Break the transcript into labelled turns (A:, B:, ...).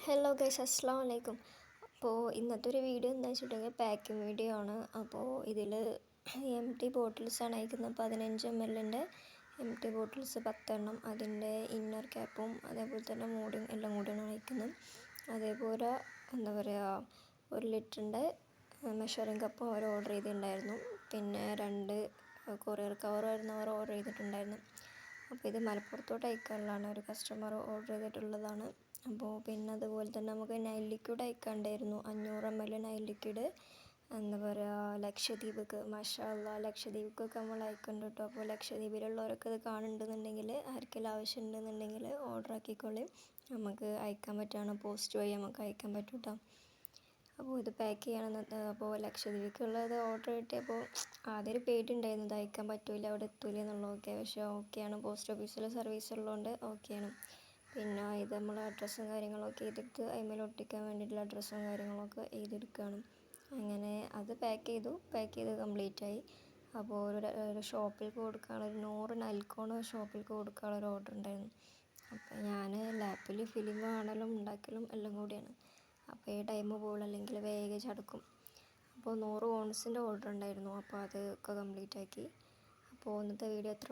A: Hello guys, അസ്സലാമു അലൈക്കും. അപ്പോൾ ഇന്നത്തെ ഒരു വീഡിയോ എന്താ വെച്ചിട്ടുണ്ടെങ്കിൽ പാക്കിംഗ് വീഡിയോ ആണ്. അപ്പോൾ ഇതിൽ എം ടി ബോട്ടിൽസാണ് അയക്കുന്നത്. 15 ml എം ടി ബോട്ടിൽസ് 10 എണ്ണം, അതിൻ്റെ ഇന്നർ ക്യാപ്പും അതേപോലെ തന്നെ മൂടിയും എല്ലാം കൂടിയാണ് അയക്കുന്നത്. അതേപോലെ എന്താ പറയുക, 1 ലിറ്ററിൻ്റെ മെഷറിംഗ് കപ്പും അവർ ഓർഡർ ചെയ്തിട്ടുണ്ടായിരുന്നു. പിന്നെ 2 കൊറിയർ കവറായിരുന്നു അവർ ഓർഡർ ചെയ്തിട്ടുണ്ടായിരുന്നു. അപ്പോൾ ഇത് മലപ്പുറത്തോട്ട് അയക്കാനുള്ളതാണ്, ഒരു കസ്റ്റമർ ഓർഡർ ചെയ്തിട്ടുള്ളതാണ്. അപ്പോൾ പിന്നെ അതുപോലെ തന്നെ നമുക്ക് നൈൽ ലിക്വിഡ് അയക്കാണ്ടായിരുന്നു, 500 ml നൈൽ ലിക്വിഡ്. എന്താ പറയുക, ലക്ഷദ്വീപ്ക്ക് മാഷാ അല്ലാഹ്, ലക്ഷദ്വീപ്ക്കൊക്കെ നമ്മൾ അയക്കുന്നുണ്ട് കേട്ടോ. അപ്പോൾ ലക്ഷദ്വീപിലുള്ളവരൊക്കെ ഇത് കാണുന്നുണ്ടെന്നുണ്ടെങ്കിൽ, ആർക്കെങ്കിലും ആവശ്യമുണ്ടെന്നുണ്ടെങ്കിൽ ഓർഡർ ആക്കിക്കോളി, നമുക്ക് അയക്കാൻ പറ്റുകയാണ്. പോസ്റ്റ് വഴി നമുക്ക് അയക്കാൻ പറ്റും കേട്ടോ. അപ്പോൾ ഇത് പാക്ക് ചെയ്യണമെന്ന്, അപ്പോൾ ലക്ഷദ്വീപിക്കുള്ളത് ഓർഡർ കിട്ടിയപ്പോൾ ആദ്യം ഒരു പേടിയുണ്ടായിരുന്നു, ഇത് അയക്കാൻ പറ്റില്ല, അവിടെ എത്തൂല എന്നുള്ളതൊക്കെ. പക്ഷേ ഓക്കെയാണ്, പോസ്റ്റ് ഓഫീസിൽ സർവീസ് ഉള്ളതുകൊണ്ട് ഓക്കെയാണ്. പിന്നെ ഇത് നമ്മൾ അഡ്രസ്സും കാര്യങ്ങളൊക്കെ എഴുതിയെടുത്ത് അതിന്മേൽ ഒട്ടിക്കാൻ വേണ്ടിയിട്ടുള്ള അഡ്രസ്സും കാര്യങ്ങളൊക്കെ എഴുതിയെടുക്കുകയാണ്. അങ്ങനെ അത് പാക്ക് ചെയ്ത് കംപ്ലീറ്റ് ആയി. അപ്പോൾ ഒരു ഷോപ്പിലേക്ക് കൊടുക്കാനുള്ള, ഒരു 100 നൈൽക്കോൺ ഷോപ്പിലേക്ക് കൊടുക്കാനുള്ള ഒരു ഓർഡർ ഉണ്ടായിരുന്നു. അപ്പോൾ ഞാൻ ലാപ്പിൽ ഫിലിം കാണലും ഉണ്ടാക്കലും എല്ലാം കൂടിയാണ്. അപ്പോൾ ഈ ടൈം പോകുള്ളൂ, അല്ലെങ്കിൽ വേഗം ചടക്കും. അപ്പോൾ 100 ഓൺസിൻ്റെ ഓർഡർ ഉണ്ടായിരുന്നു, അപ്പോൾ അതൊക്കെ കംപ്ലീറ്റ് ആക്കി. അപ്പോൾ ഇന്നത്തെ വീഡിയോ എത്ര